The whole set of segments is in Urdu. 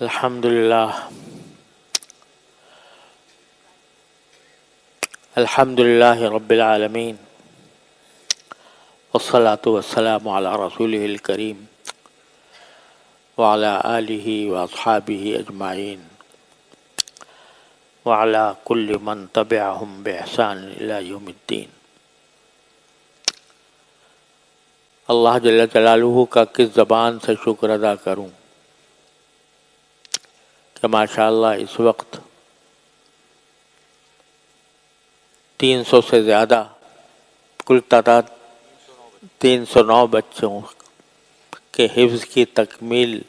الحمدللہ الحمدللہ رب العالمین والصلاة والسلام علی رسولہ الکریم وعلی آلہ واصحابہ اجمعین وعلی کل من تبعہم بإحسان الی یوم الدین۔ اللہ جل جلالہ کا کس زبان سے شکر ادا کروں کہ ماشاءاللہ اس وقت 300 سے زیادہ کل تعداد 309 بچوں کے حفظ کی تکمیل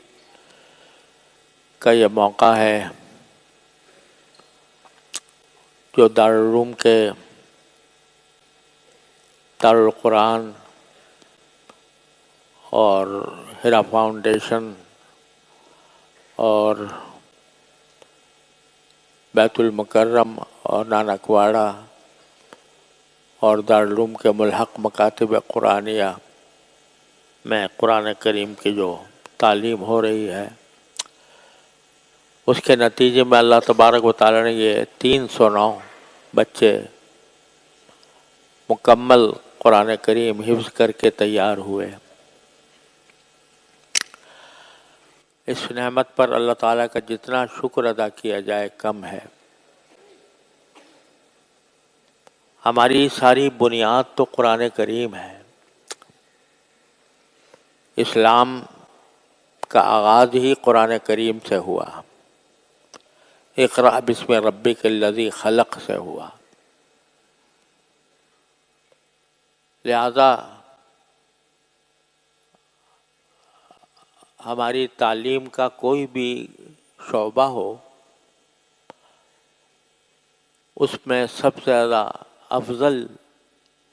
کا یہ موقع ہے جو دارالعلوم کے دارالقرآن اور ہیرا فاؤنڈیشن اور بیت المکرم اور نانکواڑہ اور دارالعلوم کے ملحق مکاتب قرآنیہ میں قرآن کریم کی جو تعلیم ہو رہی ہے اس کے نتیجے میں اللہ تبارک و تعالی نے یہ 309 بچے مکمل قرآن کریم حفظ کر کے تیار ہوئے۔ اس نعمت پر اللہ تعالیٰ کا جتنا شکر ادا کیا جائے کم ہے۔ ہماری ساری بنیاد تو قرآن کریم ہے۔ اسلام کا آغاز ہی قرآن کریم سے ہوا، اقرأ بسم ربک الذی خلق سے ہوا۔ لہذا ہماری تعلیم کا کوئی بھی شعبہ ہو اس میں سب سے زیادہ افضل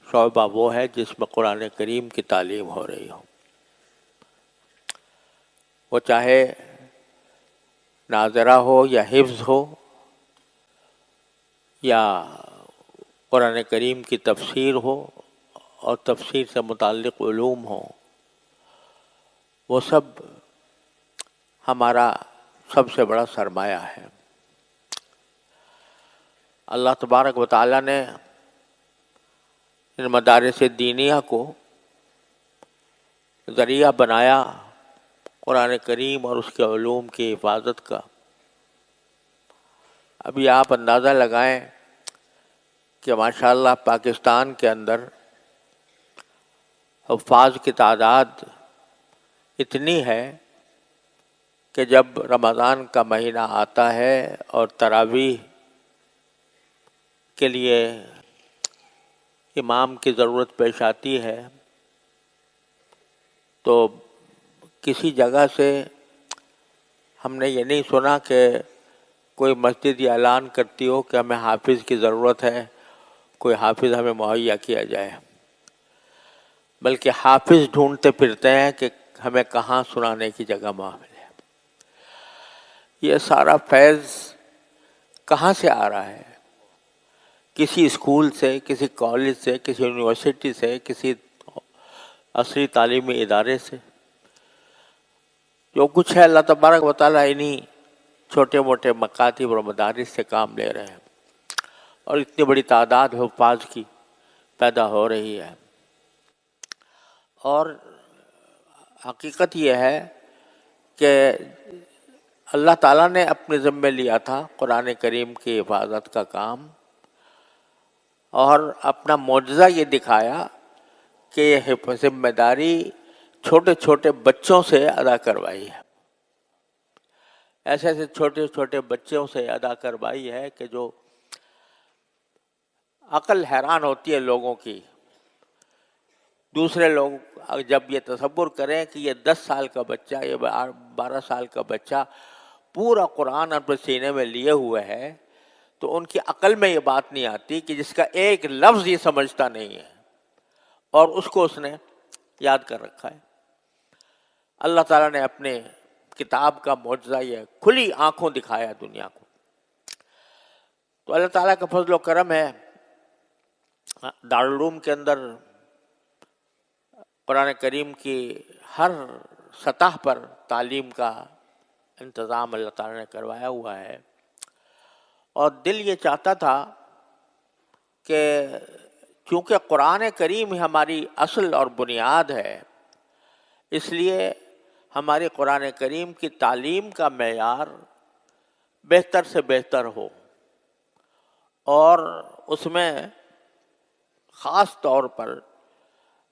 شعبہ وہ ہے جس میں قرآن کریم کی تعلیم ہو رہی ہو، وہ چاہے ناظرہ ہو یا حفظ ہو یا قرآن کریم کی تفسیر ہو اور تفسیر سے متعلق علوم ہوں، وہ سب ہمارا سب سے بڑا سرمایہ ہے۔ اللہ تبارک و تعالیٰ نے ان مدارس دینیہ کو ذریعہ بنایا قرآن کریم اور اس کے علوم کی حفاظت کا۔ ابھی آپ اندازہ لگائیں کہ ماشاءاللہ پاکستان کے اندر حفاظ کی تعداد اتنی ہے کہ جب رمضان کا مہینہ آتا ہے اور تراویح کے لیے امام کی ضرورت پیش آتی ہے تو کسی جگہ سے ہم نے یہ نہیں سنا کہ کوئی مسجد یہ اعلان کرتی ہو کہ ہمیں حافظ کی ضرورت ہے، کوئی حافظ ہمیں مہیا کیا جائے، بلکہ حافظ ڈھونڈتے پھرتے ہیں کہ ہمیں کہاں سنانے کی جگہ ملے۔ یہ سارا فیض کہاں سے آ رہا ہے؟ کسی اسکول سے، کسی کالج سے، کسی یونیورسٹی سے، کسی عصری تعلیمی ادارے سے۔ جو کچھ ہے اللہ تبارک و تعالیٰ انہی چھوٹے موٹے مکاتب اور مدارس سے کام لے رہے ہیں، اور اتنی بڑی تعداد حفاظ کی پیدا ہو رہی ہے۔ اور حقیقت یہ ہے کہ اللہ تعالیٰ نے اپنے ذمے لیا تھا قرآن کریم کی حفاظت کا کام، اور اپنا معجزہ یہ دکھایا کہ یہ ذمہ داری چھوٹے چھوٹے بچوں سے ادا کروائی ہے۔ ایسے ایسے چھوٹے چھوٹے بچوں سے ادا کروائی ہے کہ جو عقل حیران ہوتی ہے لوگوں کی۔ دوسرے لوگ جب یہ تصور کریں کہ یہ 10 سال کا بچہ، یہ 12 سال کا بچہ پورا قرآن اپنے سینے میں لیے ہوئے ہے، تو ان کی عقل میں یہ بات نہیں آتی کہ جس کا ایک لفظ یہ سمجھتا نہیں ہے اور اس کو اس نے یاد کر رکھا ہے۔ اللہ تعالیٰ نے اپنے کتاب کا معجزہ یہ کھلی آنکھوں دکھایا دنیا کو۔ تو اللہ تعالیٰ کا فضل و کرم ہے، دارالعلوم کے اندر قرآن کریم کی ہر سطح پر تعلیم کا انتظام اللہ تعالیٰ نے کروایا ہوا ہے، اور دل یہ چاہتا تھا کہ چونکہ قرآن کریم ہی ہماری اصل اور بنیاد ہے، اس لیے ہماری قرآن کریم کی تعلیم کا معیار بہتر سے بہتر ہو، اور اس میں خاص طور پر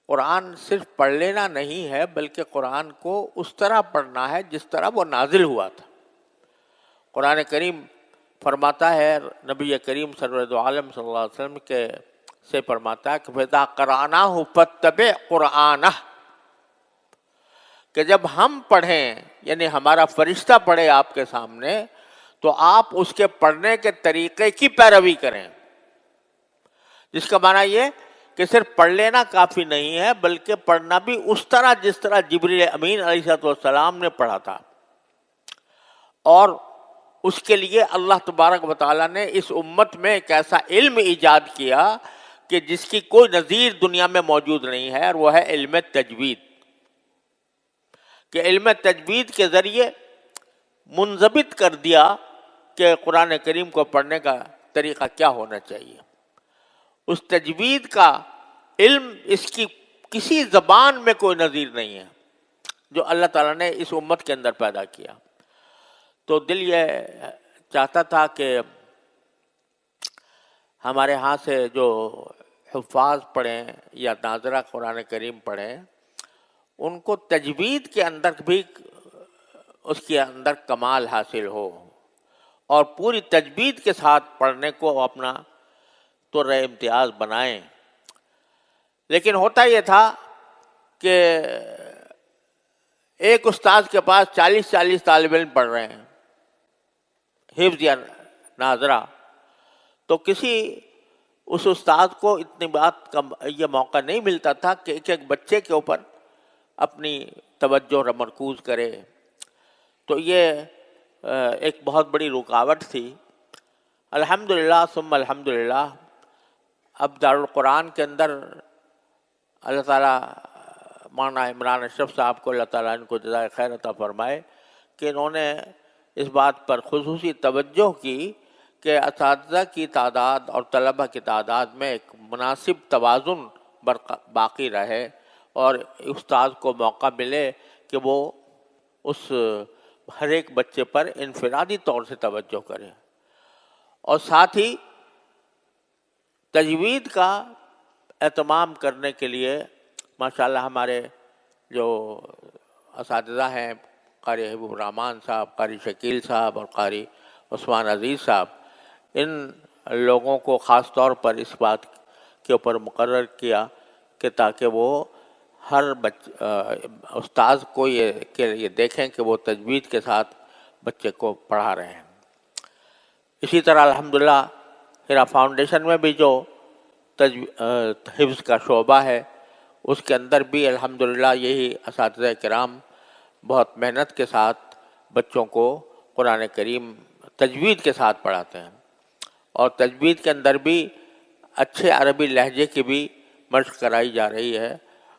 قرآن صرف پڑھ لینا نہیں ہے، بلکہ قرآن کو اس طرح پڑھنا ہے جس طرح وہ نازل ہوا تھا۔ قرآن کریم فرماتا ہے، نبی کریم سرورد عالم صلی اللہ علیہ وسلم کے سے فرماتا ہے کہ فَإِذَا قَرَأْنَاهُ فَاتَّبِعْ قُرْآنَهُ، کہ جب ہم پڑھیں، یعنی ہمارا فرشتہ پڑھے آپ کے سامنے، تو آپ اس کے پڑھنے کے طریقے کی پیروی کریں، جس کا معنی یہ کہ صرف پڑھ لینا کافی نہیں ہے، بلکہ پڑھنا بھی اس طرح جس طرح جبریل امین علیہ السلام نے پڑھا تھا۔ اور اس کے لیے اللہ تبارک و تعالیٰ نے اس امت میں ایک ایسا علم ایجاد کیا کہ جس کی کوئی نظیر دنیا میں موجود نہیں ہے، اور وہ ہے علم تجوید، کہ علم تجوید کے ذریعے منضبط کر دیا کہ قرآن کریم کو پڑھنے کا طریقہ کیا ہونا چاہیے۔ اس تجوید کا علم اس کی کسی زبان میں کوئی نظیر نہیں ہے جو اللہ تعالیٰ نے اس امت کے اندر پیدا کیا۔ تو دل یہ چاہتا تھا کہ ہمارے ہاں سے جو حفاظ پڑھیں یا ناظرہ قرآن کریم پڑھیں، ان کو تجوید کے اندر بھی اس کے اندر کمال حاصل ہو، اور پوری تجوید کے ساتھ پڑھنے کو اپنا تو امتیاز بنائیں۔ لیکن ہوتا یہ تھا کہ ایک استاد کے پاس 40 طالب علم پڑھ رہے ہیں حفظ یا ناظرہ، تو کسی اس استاد کو اتنی بات کا یہ موقع نہیں ملتا تھا کہ ایک ایک بچے کے اوپر اپنی توجہ مرکوز کرے، تو یہ ایک بہت بڑی رکاوٹ تھی۔ الحمدللہ ثم الحمدللہ اب دارالقرآن کے اندر اللہ تعالیٰ مولانا عمران اشرف صاحب کو اللہ تعالیٰ ان کو جزائے خیر عطا فرمائے کہ انہوں نے اس بات پر خصوصی توجہ کی کہ اساتذہ کی تعداد اور طلبہ کی تعداد میں ایک مناسب توازن باقی رہے، اور استاد کو موقع ملے کہ وہ اس ہر ایک بچے پر انفرادی طور سے توجہ کرے، اور ساتھ ہی تجوید کا اہتمام کرنے کے لیے ماشاءاللہ ہمارے جو اساتذہ ہیں، قاری حبیب الرحمن صاحب، قاری شکیل صاحب اور قاری عثمان عزیز صاحب، ان لوگوں کو خاص طور پر اس بات کے اوپر مقرر کیا کہ تاکہ وہ ہر استاذ کو یہ دیکھیں کہ وہ تجوید کے ساتھ بچے کو پڑھا رہے ہیں۔ اسی طرح الحمدللہ ہیرا فاؤنڈیشن میں بھی جو حفظ کا شعبہ ہے، اس کے اندر بھی الحمدللہ یہی اساتذہ کرام بہت محنت کے ساتھ بچوں کو قرآن کریم تجوید کے ساتھ پڑھاتے ہیں، اور تجوید کے اندر بھی اچھے عربی لہجے کی بھی مشق کرائی جا رہی ہے۔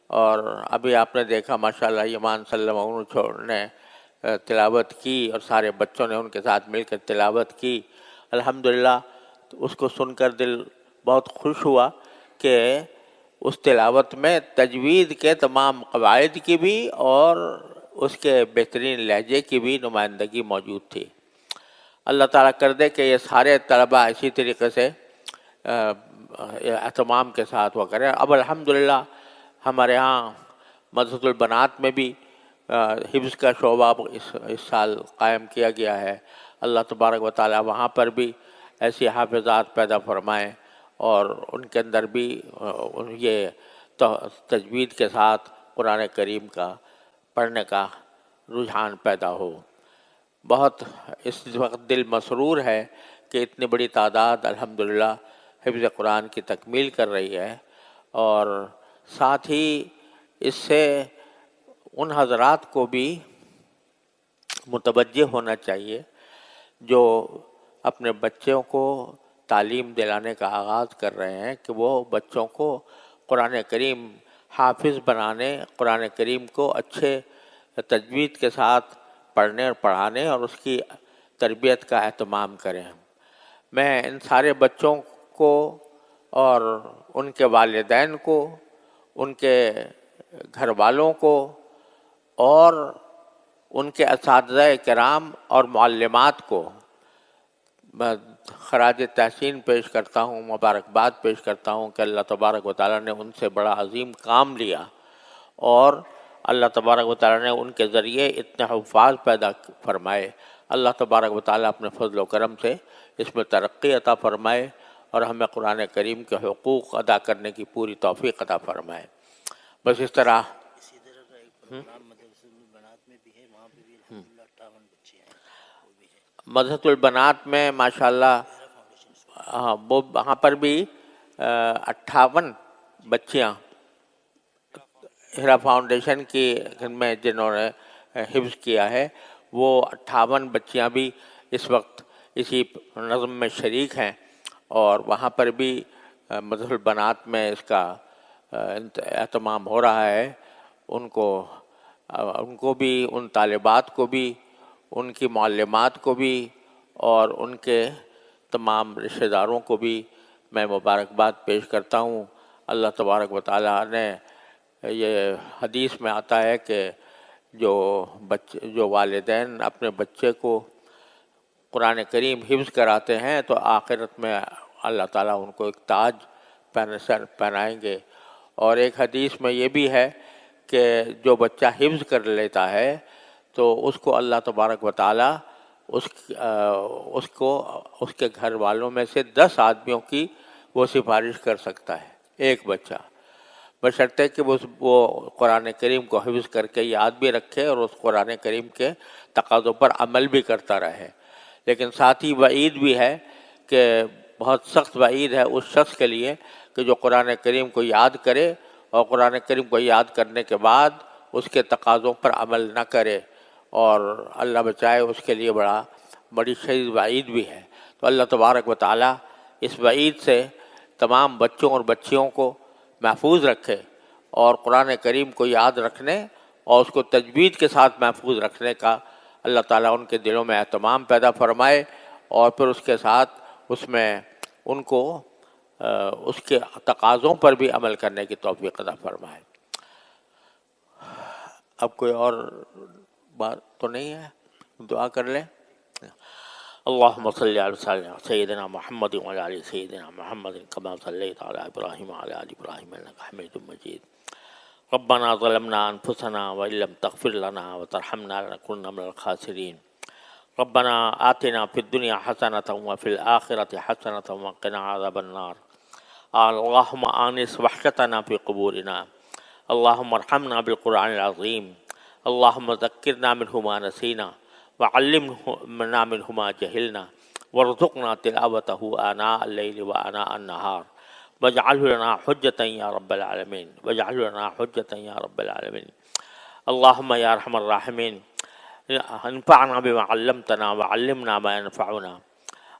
اور ابھی آپ نے دیکھا ماشاءاللہ ایمان صلی اللہ علیہ وسلم نے تلاوت کی، اور سارے بچوں نے ان کے ساتھ مل کر تلاوت کی الحمدللہ۔ اس کو سن کر دل بہت خوش ہوا کہ اس تلاوت میں تجوید کے تمام قواعد کی بھی اور اس کے بہترین لہجے کی بھی نمائندگی موجود تھی۔ اللہ تعالیٰ کر دے کہ یہ سارے طلباء اسی طریقے سے اہتمام کے ساتھ وہ کریں۔ اب الحمدللہ ہمارے ہاں مدرسۃ البنات میں بھی حفظ کا شعبہ اس سال قائم کیا گیا ہے۔ اللہ تبارک و تعالیٰ وہاں پر بھی ایسی حافظات پیدا فرمائیں، اور ان کے اندر بھی یہ تجوید کے ساتھ قرآن کریم کا پڑھنے کا رجحان پیدا ہو۔ بہت اس وقت دل مسرور ہے کہ اتنی بڑی تعداد الحمدللہ حفظ قرآن کی تکمیل کر رہی ہے، اور ساتھ ہی اس سے ان حضرات کو بھی متوجہ ہونا چاہیے جو اپنے بچوں کو تعلیم دلانے کا آغاز کر رہے ہیں کہ وہ بچوں کو قرآن کریم حافظ بنانے، قرآن کریم کو اچھے تجوید کے ساتھ پڑھنے اور پڑھانے اور اس کی تربیت کا اہتمام کریں۔ میں ان سارے بچوں کو اور ان کے والدین کو، ان کے گھر والوں کو اور ان کے اساتذہ کرام اور معلمات کو میں خراج تحسین پیش کرتا ہوں، مبارکباد پیش کرتا ہوں کہ اللہ تبارک و تعالیٰ نے ان سے بڑا عظیم کام لیا اور اللہ تبارک و تعالیٰ نے ان کے ذریعے اتنے حفاظ پیدا فرمائے۔ اللہ تبارک و تعالیٰ اپنے فضل و کرم سے اس میں ترقی عطا فرمائے اور ہمیں قرآن کریم کے حقوق ادا کرنے کی پوری توفیق عطا فرمائے۔ بس اس طرح اسی طرح کا ایک پروگرام مدرسۃ البنات میں بھی ہے، وہاں پہ بھی الحمدللہ 58 بچے ہیں، وہ بھی ہے مدرسۃ البنات میں ماشاءاللہ، ہاں وہ وہاں پر بھی 58 بچیاں ہیرا فاؤنڈیشن کی میں جنہوں نے حفظ کیا ہے، وہ 58 بچیاں بھی اس وقت اسی نظم میں شریک ہیں، اور وہاں پر بھی مدرسۃ البنات میں اس کا اہتمام ہو رہا ہے۔ ان کو بھی، ان طالبات کو بھی، ان کی معلمات کو بھی اور ان کے تمام رشتہ داروں کو بھی میں مبارکباد پیش کرتا ہوں۔ اللہ تبارک و تعالیٰ نے، یہ حدیث میں آتا ہے کہ جو والدین اپنے بچے کو قرآن کریم حفظ کراتے ہیں تو آخرت میں اللہ تعالیٰ ان کو ایک تاج پہنائیں گے۔ اور ایک حدیث میں یہ بھی ہے کہ جو بچہ حفظ کر لیتا ہے تو اس کو اللہ تبارک و تعالیٰ اس کے گھر والوں میں سے 10 آدمیوں کی وہ سفارش کر سکتا ہے، ایک بچہ، بشرطے کہ وہ قرآن کریم کو حفظ کر کے یاد بھی رکھے اور اس قرآن کریم کے تقاضوں پر عمل بھی کرتا رہے۔ لیکن ساتھ ہی وعید بھی ہے کہ بہت سخت وعید ہے اس شخص کے لیے کہ جو قرآن کریم کو یاد کرے اور قرآن کریم کو یاد کرنے کے بعد اس کے تقاضوں پر عمل نہ کرے، اور اللہ بچائے اس کے لیے بڑی شدید وعید بھی ہے۔ تو اللہ تبارک و تعالیٰ اس وعید سے تمام بچوں اور بچیوں کو محفوظ رکھے اور قرآن کریم کو یاد رکھنے اور اس کو تجوید کے ساتھ محفوظ رکھنے کا اللہ تعالیٰ ان کے دلوں میں اہتمام پیدا فرمائے، اور پھر اس کے ساتھ اس میں ان کو اس کے تقاضوں پر بھی عمل کرنے کی توفیق عطا فرمائے۔ اب کوئی اور بات تو نہیں ہے؟ دعا کر لیں۔ اللہم صلی علی سیدنا محمد وعلی آل سیدنا محمد کما صلیت علی ابراہیم وعلی آل ابراہیم انک حمید مجید۔ ربنا ظلمنا انفسنا وان لم تغفر لنا وترحمنا لنکونن من الخاسرین۔ ربنا آتنا فی الدنیا حسنۃ وفی الآخرۃ حسنۃ وقنا عذاب النار۔ اللہم آنس وحشتنا فی قبورنا، اللہم ارحمنا بالقرآن العظیم، اللہم ذکرنا منہ ما نسینا وعلمنا منہ ما جہلنا وارزقنا تلاوتہ آناء اللیل وآناء النہار واجعلہ لنا حجۃ یا رب العالمین، واجعلہ لنا حجۃ یا رب العالمین۔ اللہم یا ارحم الراحمین انفعنا بما علمتنا وعلمنا ما ينفعنا۔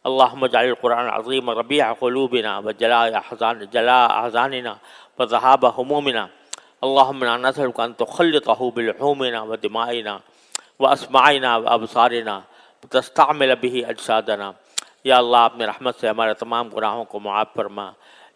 اللہم اجعل القرآن العظیم ربیع قلوبنا وجلاء احزاننا وذہاب ہمومنا۔ اللہم انا نسألک ان تخلطہ بلحومنا ودمائنا واسماعنا وابصارنا وتستعمل به اجسادنا۔ یا اللہ اپنے رحمت سے ہمارے تمام گناہوں کو معاف فرما۔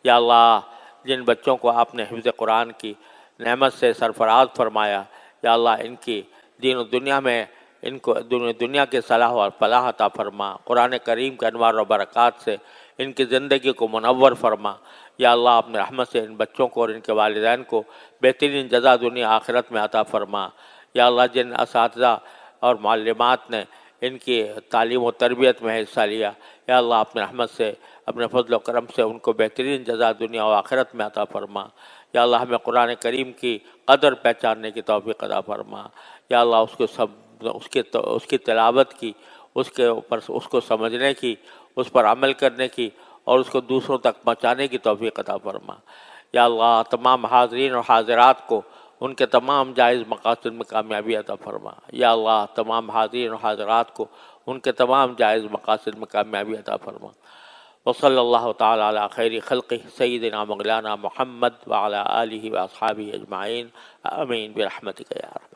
یا اللہ جن بچوں کو آپ نے حفظ قرآن کی نعمت سے سرفراز فرمایا، یا اللہ ان کی دین و دنیا میں ان کو دنیا کے صلاح و فلاح عطا فرما۔ قرآن کریم کے انوار و برکات سے ان کی زندگی کو منور فرما۔ یا اللہ اپنے رحمت سے ان بچوں کو اور ان کے والدین کو بہترین جزا دنیا آخرت میں عطا فرما۔ یا اللہ جن اساتذہ اور معلمات نے ان کی تعلیم و تربیت میں حصہ لیا، یا اللہ اپنے رحمت سے، اپنے فضل و کرم سے ان کو بہترین جزا دنیا و آخرت میں عطا فرما۔ یا اللہ ہمیں قرآن کریم کی قدر پہچاننے کی توفیق عطا فرما۔ یا اللہ اس کی تلاوت کی، اس کے اوپر اس کو سمجھنے کی، اس پر عمل کرنے کی اور اس کو دوسروں تک پہنچانے کی توفیق عطا فرما۔ یا اللہ تمام حاضرین اور حاضرات کو ان کے تمام جائز مقاصد میں کامیابی عطا فرما۔ یا اللہ تمام حاضرین اور حاضرات کو ان کے تمام جائز مقاصد میں کامیابی عطا فرما۔ وصلی اللہ تعالی علی خیر خلقہ سیدنا مولانا محمد وعلی آلہ واصحابہ اجمعین، آمین برحمتک یا رب۔